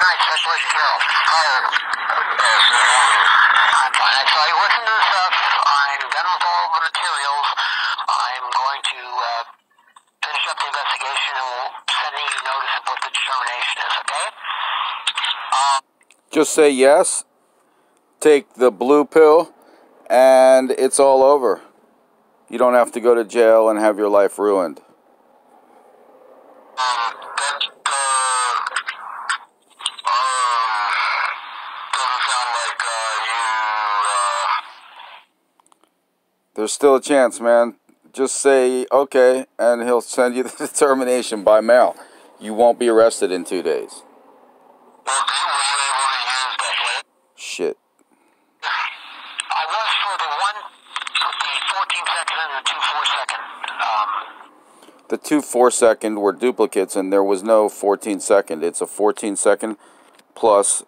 Night, Special Agent Carroll. I'm fine. So I listened to the stuff. I'm done with all the materials. I'm going to finish up the investigation and we'll send you notice of what the determination is, okay? Just say yes, take the blue pill, and it's all over. You don't have to go to jail and have your life ruined. There's still a chance, man. Just say okay, and he'll send you the determination by mail. You won't be arrested in 2 days. Shit. I was for the 14-second and the 2 4-second. The 2 4-second were duplicates, and there was no 14-second. It's a 14-second plus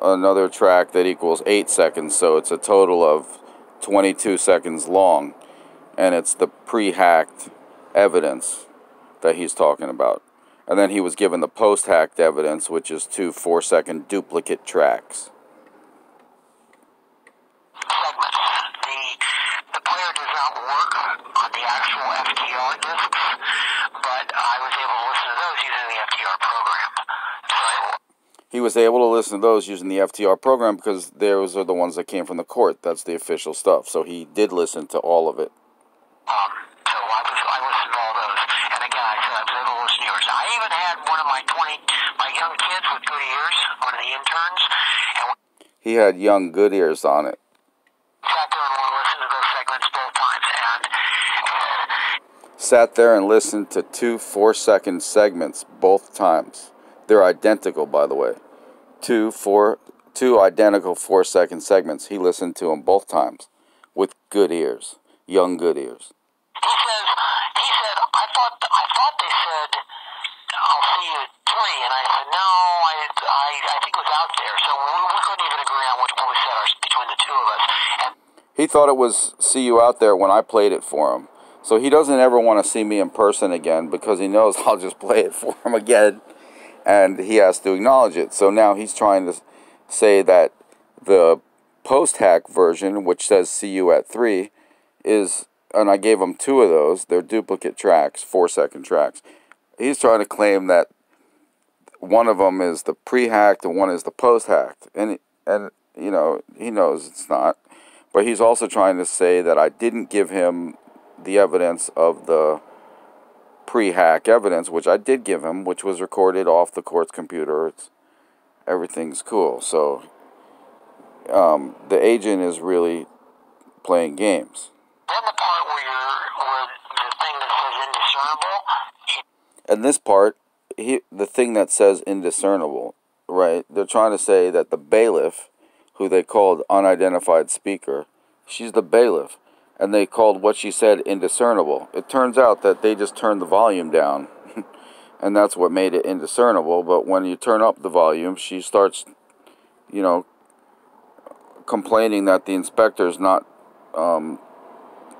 another track that equals 8 seconds, so it's a total of 22 seconds long, and it's the pre-hacked evidence that he's talking about. And then he was given the post-hacked evidence, which is 2 4-second duplicate tracks. Segments. The player does not work on the actual FTR discs, but I was able to listen to those using the FTR program. He was able to listen to those using the FTR program because those are the ones that came from the court. That's the official stuff. So he did listen to all of it. So I listened to all those. And again, I said I was able to listen to yours. I even had one of my young kids with good ears, one of the interns. And he had young good ears on it. Sat there and listened to those segments both times. Sat there and listened to 2 4-second segments both times. They're identical, by the way. Two identical 4-second segments. He listened to them both times with good ears, young good ears. He said, I thought they said, I'll see you at 3, and I said, no, I think it was out there. So we couldn't even agree on what we said between the two of us. And he thought it was see you out there when I played it for him. So he doesn't ever want to see me in person again because he knows I'll just play it for him again. And he has to acknowledge it. So now he's trying to say that the post-hack version, which says see you at 3, is, and I gave him 2 of those, they're duplicate tracks, 4-second tracks. He's trying to claim that one of them is the pre-hacked and one is the post-hacked. And you know, he knows it's not. But he's also trying to say that I didn't give him the evidence of the pre-hack evidence, which I did give him, which was recorded off the court's computer. Everything's cool. So the agent is really playing games. then the part where the thing that says indiscernible. And this part, the thing that says indiscernible, right? They're trying to say that the bailiff, who they called unidentified speaker, she's the bailiff. And they called what she said indiscernible. It turns out that they just turned the volume down. And that's what made it indiscernible. But when you turn up the volume, she starts, you know, complaining that the inspector's not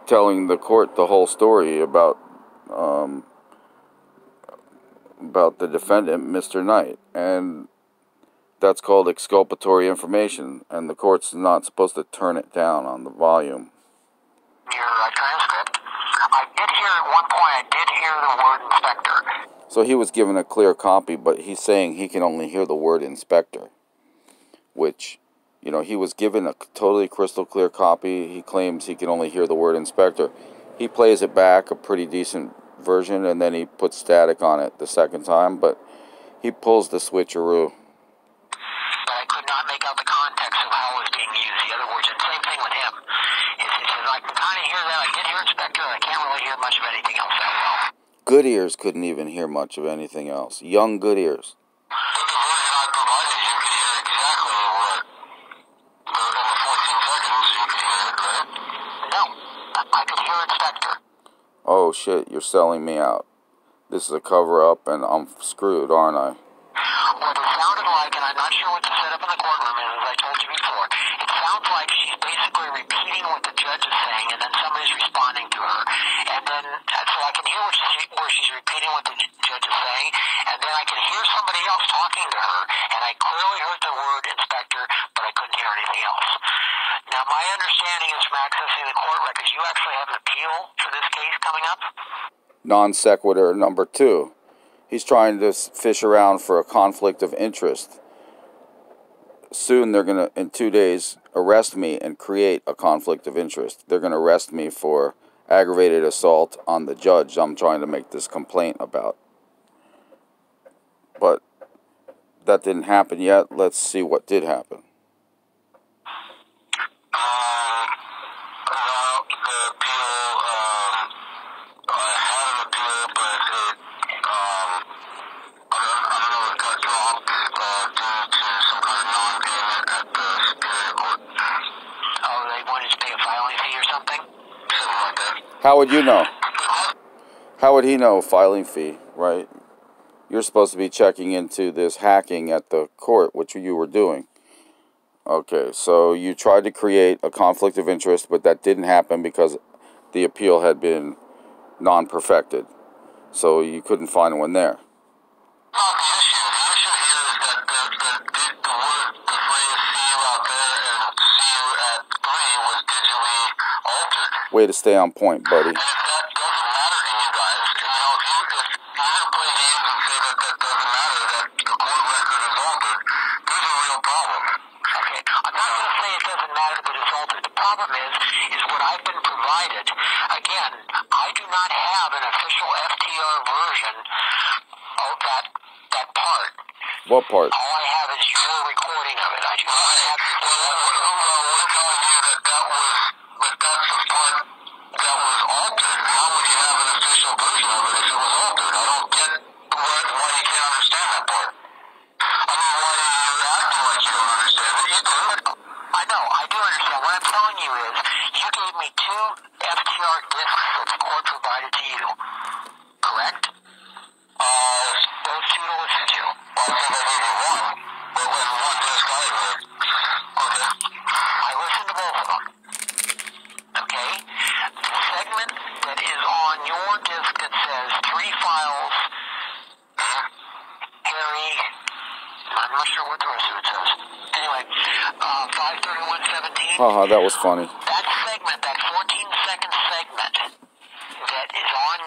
telling the court the whole story about the defendant, Mr. Knight. And that's called exculpatory information. And the court's not supposed to turn it down on the volume. Your transcript. I did hear at one point, I did hear the word inspector. So he was given a clear copy, but he's saying he can only hear the word inspector. Which, you know, he was given a totally crystal clear copy. He claims he can only hear the word inspector. He plays it back, a pretty decent version, and then he puts static on it the second time, but he pulls the switcheroo. But I could not make out the context of how it was being used. In other words, and same thing with him. He says, I can kind of hear that. I did hear inspector. I can't really hear much of anything else that well. Good ears couldn't even hear much of anything else. Young good ears. But the version I provided, you could hear exactly what, in the 14 seconds, you could hear it, right? No. I could hear inspector. Oh shit, you're selling me out. This is a cover-up and I'm screwed, aren't I? What it sounded like, and I'm not sure what the setup in the courtroom is, as I told you before, it sounds like she's basically repeating what the judge is saying, and then somebody's responding to her. And then, so I can hear where she's repeating what the judge is saying, and then I can hear somebody else was talking to her, and I clearly heard the word inspector, but I couldn't hear anything else. Now, my understanding is from accessing the court records, you actually have an appeal for this case coming up? Non sequitur number 2. He's trying to fish around for a conflict of interest. Soon they're going to, in 2 days, arrest me and create a conflict of interest. They're going to arrest me for aggravated assault on the judge I'm trying to make this complaint about. But that didn't happen yet. Let's see what did happen. How would you know? How would he know filing fee, right? You're supposed to be checking into this hacking at the court, which you were doing. Okay, so you tried to create a conflict of interest, but that didn't happen because the appeal had been non-perfected. So you couldn't find one there. Way to stay on point, buddy. What part? All I have is your recording of it. I do not have your... Well, we're telling you that that's the part that was altered. How would you have an official version of it if it was altered? I don't get why you can't understand that part. I mean, why are you acting like you don't understand it? You do. I know, I do understand. What I'm telling you is, you gave me 2 FTR discs that the court provided to you. Correct? Those 2 to listen to. I think I gave you 1, but when 1 disc I heard. Okay. I listened to both of them. Okay? The segment that is on your disc that says 3 files, Harry, I'm not sure what the rest of it says. Anyway, 53117. Haha, that was funny. That segment, that 14-second segment that is on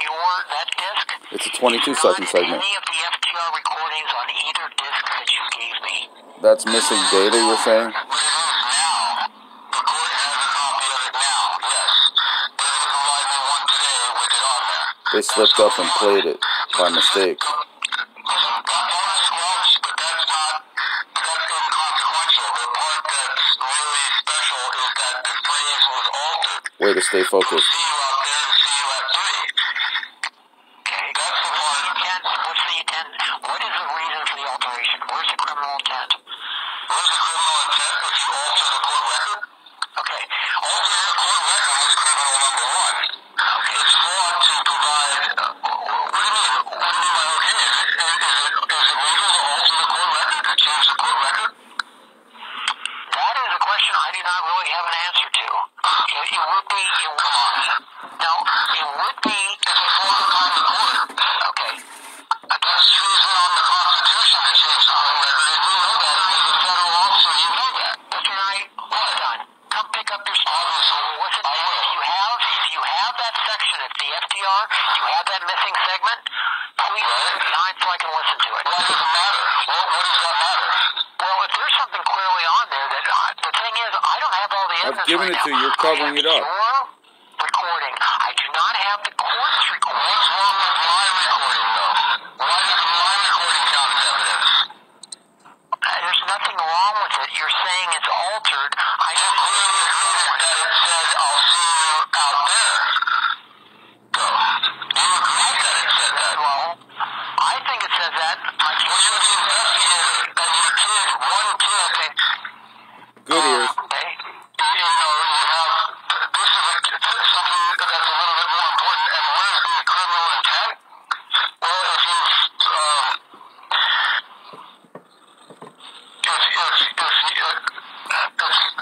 that disc. It's a 22-second segment. Any of the FTR recordings on either disc that you gave me. That's missing data, you're saying? But it is now. The court has a copy of it now, yes. They're going to provide me one today with it on there. They slipped up and played it by mistake. But that's inconsequential. The part that's really special is that the phrase was altered. Way to stay focused. See you out there and see you at 3. Okay, that's the part. What's the intent? What is the reason for the alteration? Where's the criminal intent? Where's the criminal intent if you alter the court record? Okay, altering the court record is criminal number 1. Okay, it's fraud to provide... what do you mean? What do you mean by okay? Is it legal to alter the court record, to change the court record? That is a question I do not really have an answer to. It would be... No, it would be... It's a fraud upon the court. Okay. That's treason on the Constitution to change the court record, and you know that. As a federal officer, you know that. Mr. Knight, well done. Come pick up your spot. What's it? If you have that section, it's the FTR, you have that missing segment, please leave it behind so I can listen to it. What does it matter? What does that matter? Well, if there's something clearly on there that... the thing is, I don't have all the evidence. I've given it to you. You're covering it up. Your recording. I do not have the court's recording. What's wrong with my recording, though? Why doesn't my recording count as evidence? There's nothing wrong with it. You're saying it's altered. I just clearly agreed that it said, I'll see you out there. So, you agreed that it said that. Well, I think it says that. Well, you're the investigator, and your kid, 1 kid. Good ears. Okay. You know, you have... This is something that's a little bit more important. And where's the criminal intent? Well, if you...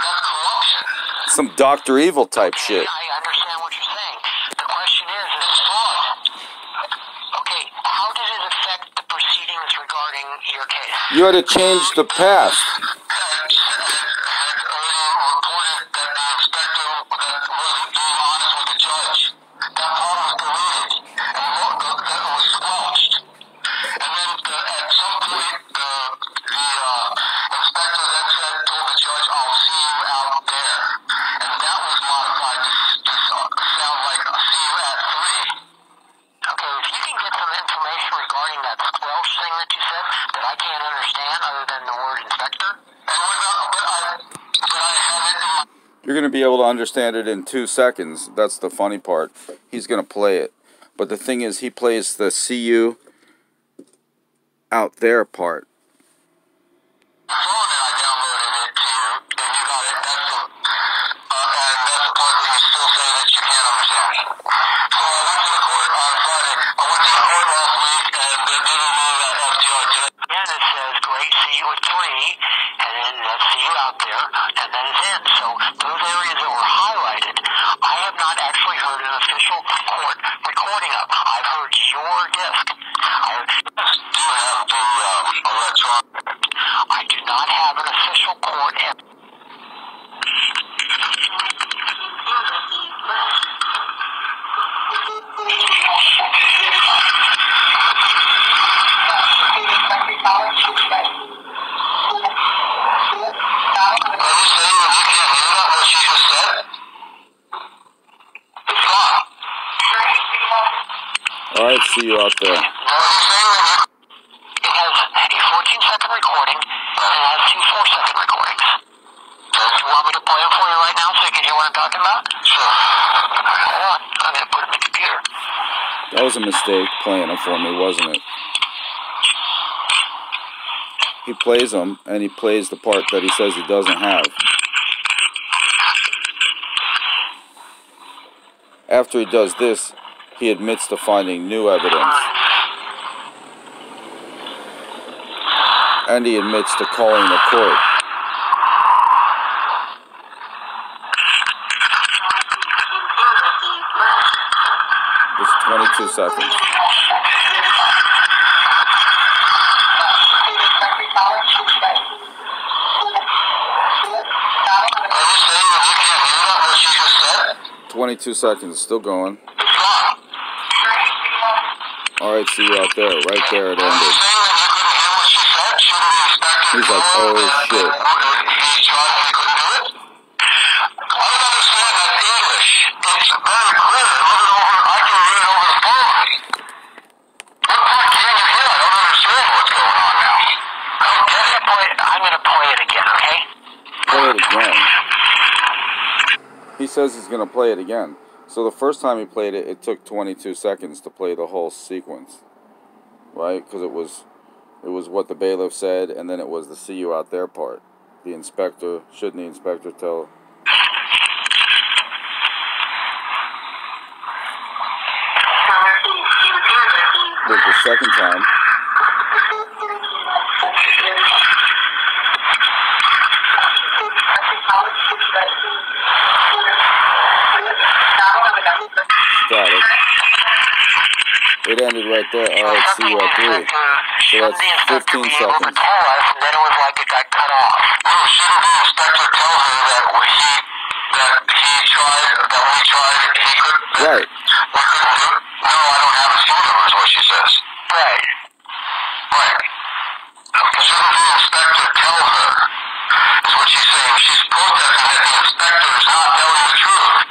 that's corruption. Some Dr. Evil type shit. I understand what you're saying. The question is fraud. Okay, how did it affect the proceedings regarding your case? You had to change the past. You're going to be able to understand it in 2 seconds. That's the funny part. He's going to play it. But the thing is, he plays the see you out there part. Alright, see you out there. It has a 14-second recording, and it has 2 4-second recordings. So you want me to play them for you right now so you can hear what I'm talking about? Sure. Hold on, I'm going to put them in the computer. That was a mistake, playing them for me, wasn't it? He plays them, and he plays the part that he says he doesn't have. After he does this, he admits to finding new evidence. And he admits to calling the court. It's 22 seconds. Are you saying that you can't hear that, what she just said? 22 seconds, still going. Alright, see you out there. Right there it ended. He's like, oh shit. I'm going to play it again, okay? Play it again. He says he's going to play it again. So the first time he played it, it took 22 seconds to play the whole sequence, right? Because it was what the bailiff said, and then it was the see you out there part. The inspector, shouldn't the inspector tell? With the second time. Got it. It ended right there. Alright, see you at 3. So that's 15 seconds. And then it was like it got cut off. No, shouldn't the inspector tell her that we tried, he could... Right. We couldn't do it? No, I don't have his phone number is what she says. Right. Right. Okay. Shouldn't the inspector tell her, is what she's saying. She's protesting that the inspector is not telling the truth.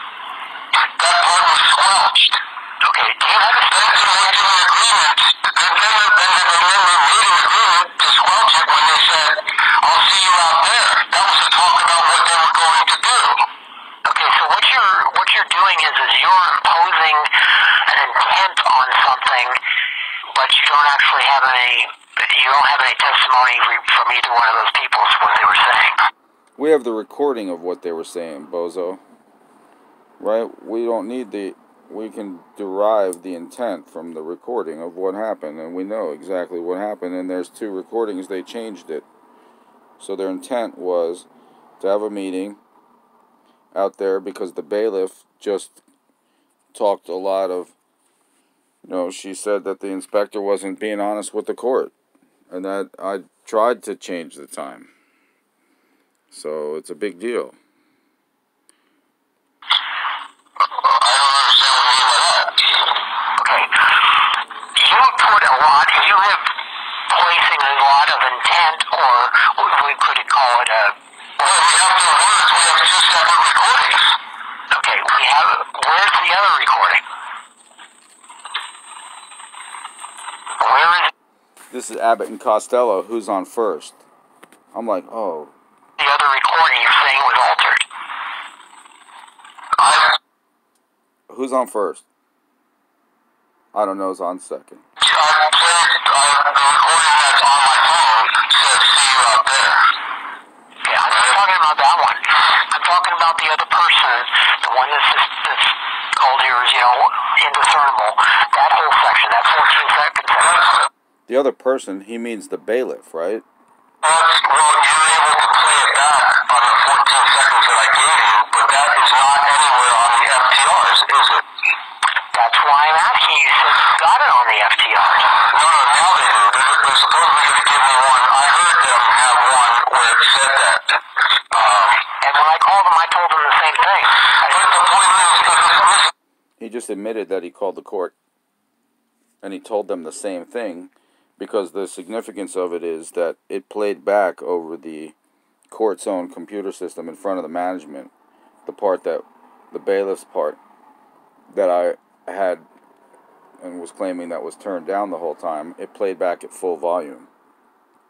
That part was squelched. Okay, do you have a sense of making an agreement? Then they made an agreement to squelch it when they said, I'll see you out there. That was to talk about what they were going to do. Okay, so what you're doing is you're imposing an intent on something, but you don't actually have any testimony from either one of those people as what they were saying. We have the recording of what they were saying, bozo. Right? We don't need we can derive the intent from the recording of what happened, and we know exactly what happened, and there's 2 recordings, they changed it. So their intent was to have a meeting out there because the bailiff just talked a lot of, she said that the inspector wasn't being honest with the court. And that I tried to change the time. So it's a big deal. I don't understand what you mean by that. Okay. You put a lot, you have placing a lot of intent, or we could call it a... Well, we have the words, we have two separate recordings. Okay, where's the other recording? Where is it? This is Abbott and Costello, who's on first. I'm like, oh. The other recording you're saying was altered. Who's on first? I don't know, who's on second. I played the recording that's on my phone, says see you out there. Okay, I'm not talking about that one. I'm talking about the other person, the one that's called here is, indiscernible. That whole section, that 14 seconds. The other person, he means the bailiff, right? Well, you're able to play it back on the 14 seconds that I gave you, but that is not anywhere on the FTRs, is it? That's why I'm asking you, so you got it on the FTRs. No, now they do. They're supposedly going to give me one. I heard them have one where it said that. And when I called them, I told them the same thing. But the point is, he just admitted that he called the court. And he told them the same thing. Because the significance of it is that it played back over the court's own computer system in front of the management. The part that, the bailiff's part, that I had and was claiming that was turned down the whole time, it played back at full volume.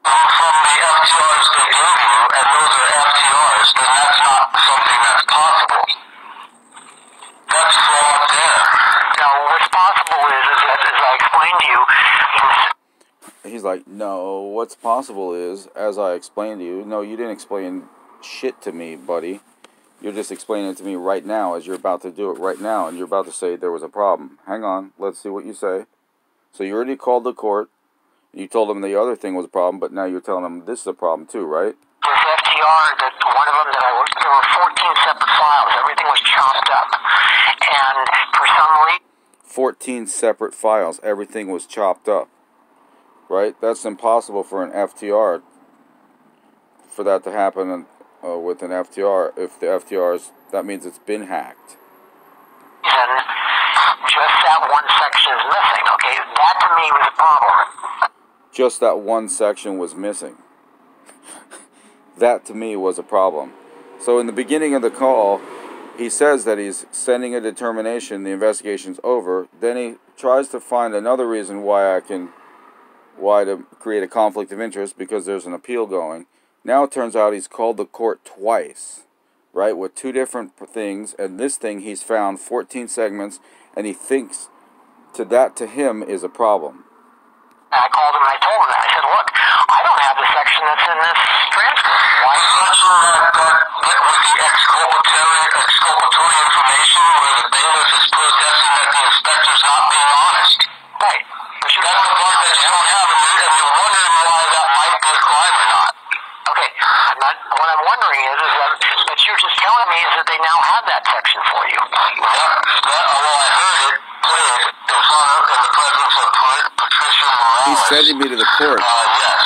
From the FTRs they gave you, and those are FTRs, then that's not something that's possible. That's fraud there. Now, what's possible is that, as I explained to you, He's like, no, what's possible is, as I explained to you, no, you didn't explain shit to me, buddy. You're just explaining it to me right now, as you're about to do it right now, and you're about to say there was a problem. Hang on, let's see what you say. So you already called the court, you told them the other thing was a problem, but now you're telling them this is a problem too, right? This FTR, one of them that I worked, there were 14 separate files. Everything was chopped up. And for some reason... 14 separate files. Everything was chopped up. Right? That's impossible for an FTR, for that to happen with an FTR. If the FTR's, that means it's been hacked. And just that one section is missing, okay? That to me was a problem. Just that one section was missing. That to me was a problem. So in the beginning of the call, he says that he's sending a determination, the investigation's over. Then he tries to find another reason why to create a conflict of interest, because there's an appeal going. Now it turns out he's called the court twice, right, with two different things, and this thing he's found 14 segments, and he thinks to him is a problem. I called him and I told him that. I said, look, I don't have the section that's in this transcript. Why section that was the exculpatory information where the bailiff is protesting that the inspector's not being honest? Right. That's the part that you don't have, and you're wondering why that might be a crime or not. Okay, what I'm wondering is that you're just telling me is that they now have that section for you. Well, I heard it played in the presence of Patricia Morales. He's sending me to the court. Yes.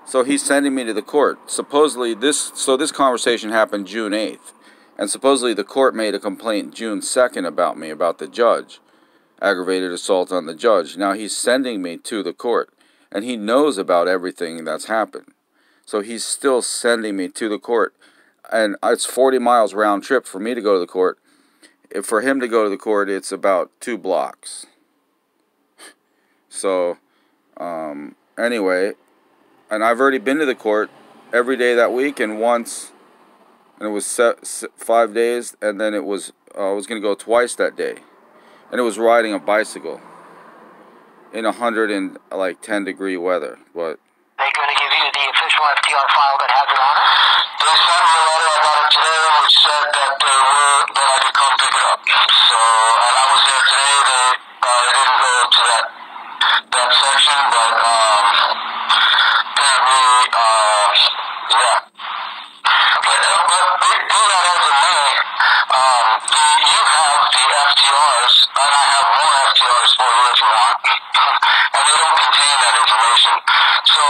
So he's sending me to the court. Supposedly, this conversation happened June 8th. And supposedly the court made a complaint June 2nd about me, about the judge. Aggravated assault on the judge. Now he's sending me to the court. And he knows about everything that's happened. So he's still sending me to the court. And it's 40 miles round trip for me to go to the court. For him to go to the court, it's about 2 blocks. So, anyway, and I've already been to the court every day that week, and once, and it was 5 days, and then it was, I was going to go twice that day. And it was riding a bicycle in 110-degree weather, but... They're going to give you the official FTR file that has it on it? They sent me a letter, I got it today, which said that I could come pick it up. So, and I was there today, they didn't go up to that section, but apparently, yeah. But do that as it may, you have the FTRs, and I have more FTRs for you if you want, and they don't contain that information. So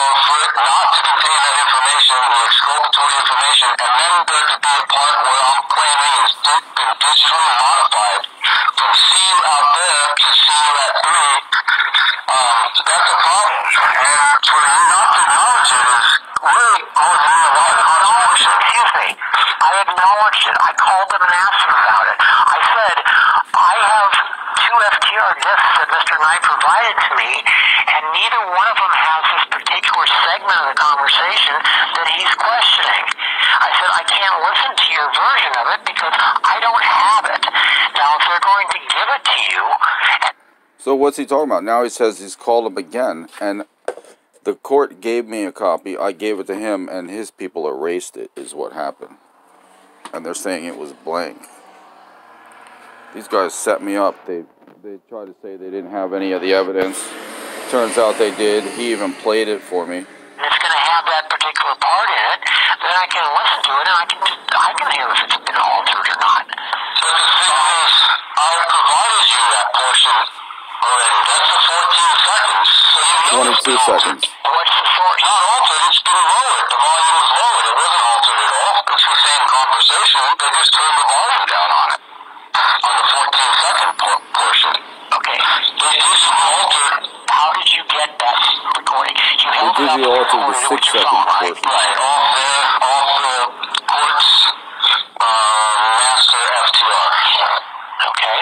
That's a problem. And for you not to acknowledge it is really causing me a lot of consternation. Excuse me. I acknowledged it. I called them and asked them about it. I said, I have 2 FTR discs that Mr. Knight provided to me, and neither one of them has this particular segment of the conversation that he's questioning. I said, I can't listen to your version of it because I don't have it. Now, if they're going to give it to you... So what's he talking about? Now he says he's called him again, and the court gave me a copy. I gave it to him, and his people erased it, is what happened. And they're saying it was blank. These guys set me up. They tried to say they didn't have any of the evidence. Turns out they did. He even played it for me. It's going to have that particular part in it, then I can listen to it, and I can hear if it's been altered or not. But the thing is, I provided you that portion already. That's the 14 seconds. So you 22 seconds. What's the source? Not altered, it's been lowered. The volume was lowered. It wasn't altered at all. It's the same conversation. They just turned the volume down on it. On the 14-second portion. Okay. They just altered. How did you get that recording? You held it up and altered the recorded it with your 6-second phone, right? portion. Right. Off the court's master FTR. Okay.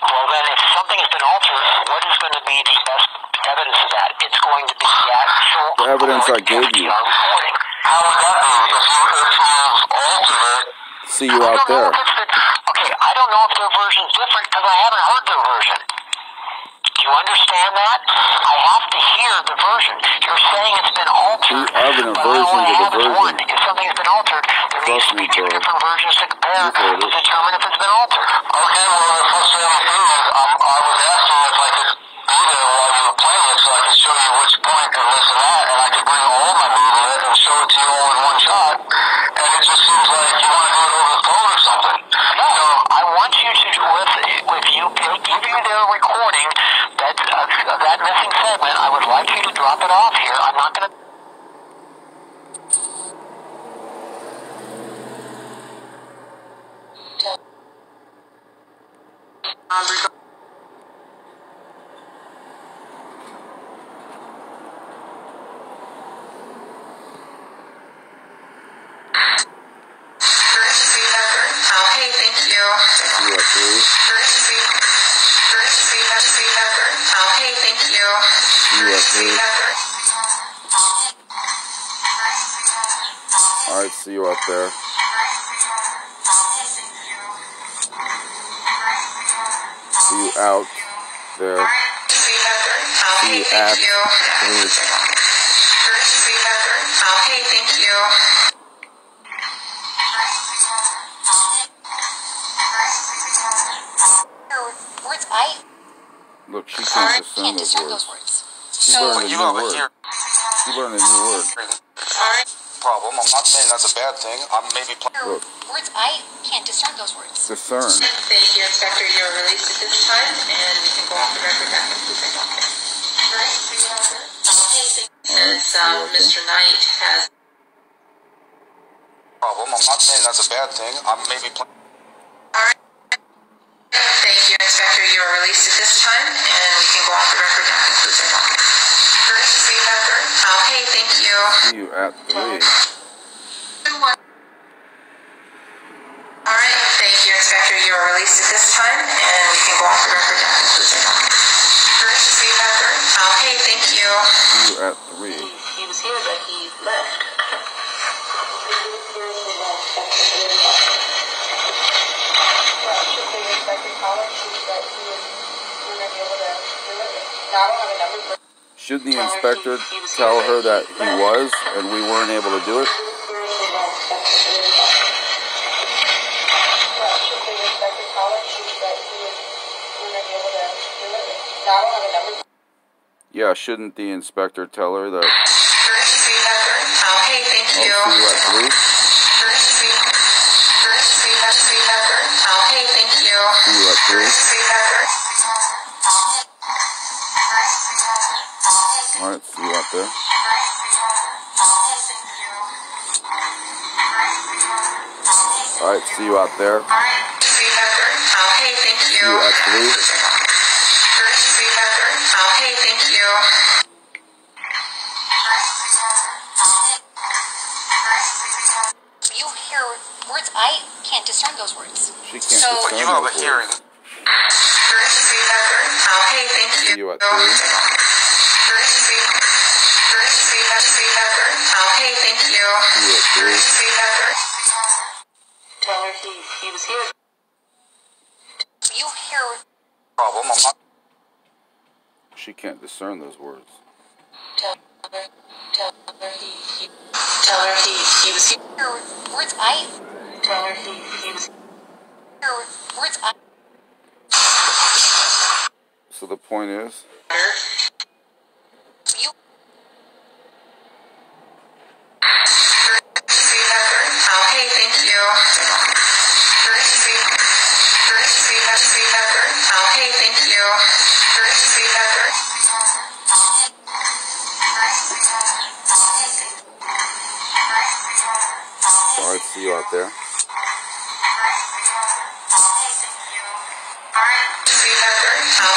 Well, then, if something has been altered, what is going to be the best evidence of that? It's going to be the actual The evidence I gave you. recording. How would that be if you've altered it? See you out there. Okay, I don't know if their version's different because I haven't heard their version. Do you understand that? I have to hear the version. You're saying it's been altered. We have an but version I only of the have version. one. If something has been altered, there needs to be 2 different versions to compare to determine if it's been altered. Okay, well, the frustrating thing is I was asking if I could be there while you were playing it so I could show you which point and this and that, and I could bring all my media and show it to you all in one shot. And it just seems like you want to do it over the phone or something. No, I want you to, if you give you their recording, that missing segment, I would like you to drop it off here. I'm not going to... Okay, thank you. You at 3? Okay, thank you. You at 3? Alright, see you out there. See you out there. See you at 3. Okay, thank you. Words Look, she can't discern those words. She learned a new word. She learned a new word. Problem. I'm not saying that's a bad thing. I'm maybe Look. Words, I can't discern those words. Discern. Thank you, Inspector. You're released at this time, and we can go off the record back into the docket. Since Mr. Knight has... problem. I'm not saying that's a bad thing. I'm maybe Alright. Thank you, Inspector. You are released at this time, and we can go off the record and conclude the docket. Okay, thank you. See you at 3. Alright, thank you, Inspector. You are released at this time, and we can go off the record and conclude the docket. Okay, thank you. See you at 3. He was here, but he left. Should the inspector tell her that he was and we weren't able to do it? Yeah, shouldn't the inspector tell her that? Okay, thank you. I'll see you at 3. Okay, thank you. See you at 3. Alright, see you out there. Alright, see you out there. Okay, thank you. See you at 3. Okay, thank you. You hear words? I can't discern those words. She can't So, discern You have a those hearing. words. Okay, thank you. See you at 3. Okay, thank you. See you at 3. Tell her he was here. you hear Problem. I'm not. She can't discern those words. Tell her he was here. words? I Tell her he was hear words? I So the point is, here. you Okay, thank you. Okay, thank you. sorry to see you out there.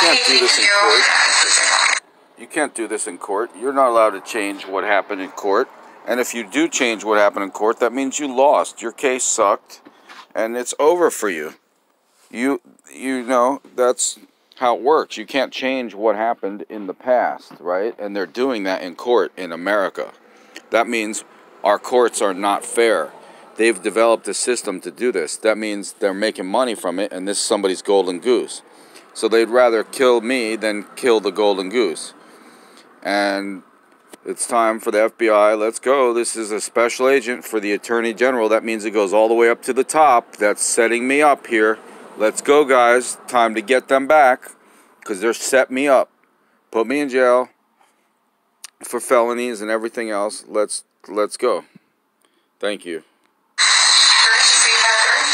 Okay, do this thank in you. court. You can't do this in court. You're not allowed to change what happened in court. And if you do change what happened in court, that means you lost. Your case sucked, and it's over for you. You know, that's how it works. You can't change what happened in the past, right? And they're doing that in court in America. That means our courts are not fair. They've developed a system to do this. That means they're making money from it, and this is somebody's golden goose. So they'd rather kill me than kill the golden goose. And it's time for the FBI. Let's go. This is a special agent for the Attorney General. That means it goes all the way up to the top. That's setting me up here. Let's go, guys. Time to get them back because they're setting me up. Put me in jail for felonies and everything else. Let's go. Thank you.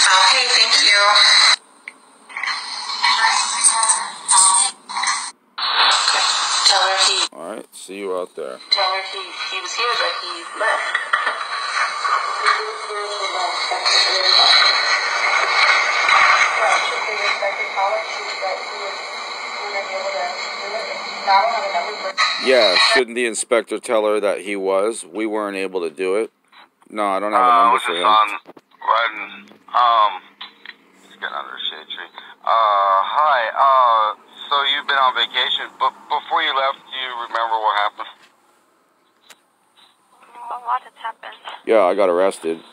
Okay, thank you. Tell her All right. See you out there. Tell her he was here, but he left. Yeah, shouldn't the inspector tell her that he was? We weren't able to do it. No, I don't have a number for him. Riding, just getting under a shade tree. Hi, so you've been on vacation, but before you left, do you remember what happened? A lot has happened. Yeah, I got arrested.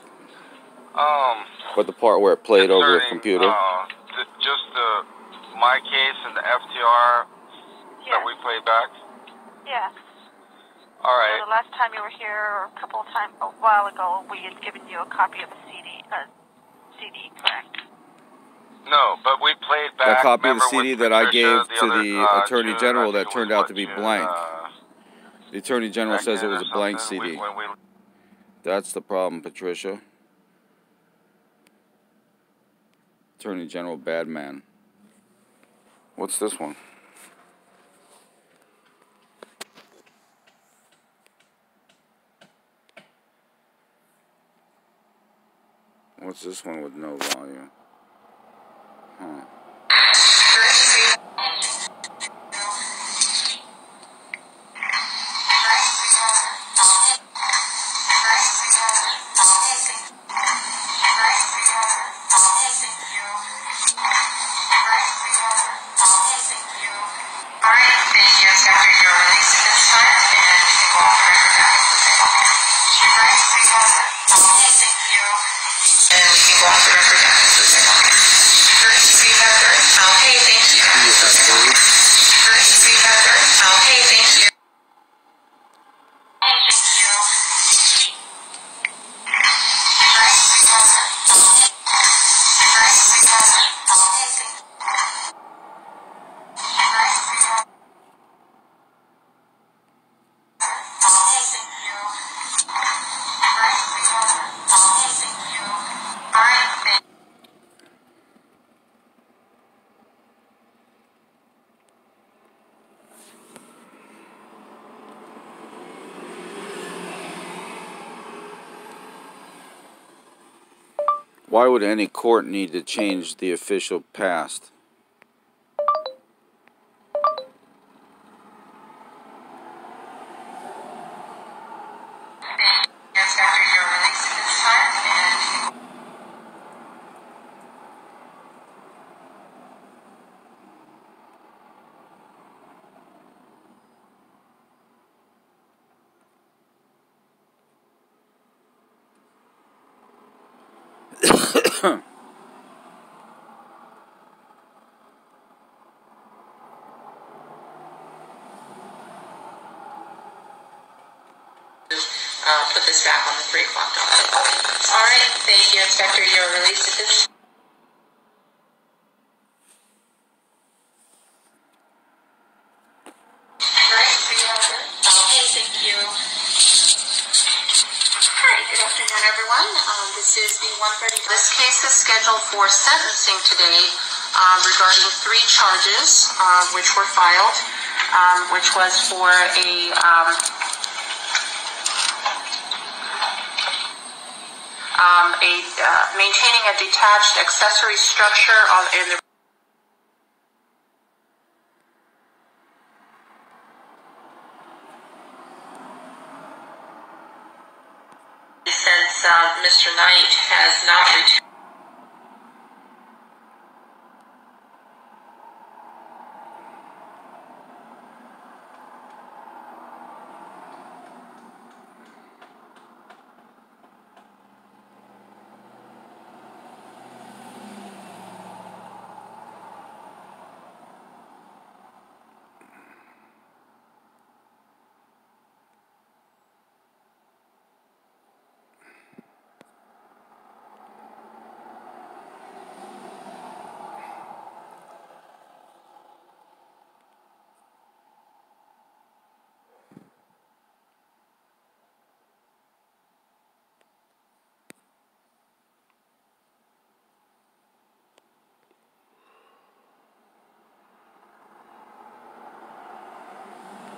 But But the part where it played over the computer. Just my case and the FTR that we played back? Yeah. All right. So the last time you were here, a couple of times, a while ago, we had given you a copy of a CD, correct? No, but we played back. That copy of the remember, CD with that I Patricia, gave to the Attorney June, General I think that it turned was out to be June, blank. The Attorney General says it was a or blank something. CD. When we That's the problem, Patricia. Attorney General, bad man. What's this one? What's this one with no volume? Huh. Why would any court need to change the official past? put this back on the 3 o'clock dot. All right, thank you, Inspector. You're released at this. Okay, thank you. Hi, good afternoon, everyone. This is the 1:30. This case is scheduled for sentencing today regarding 3 charges which were filed, which was for maintaining a detached accessory structure in the since Mr. Knight has not returned.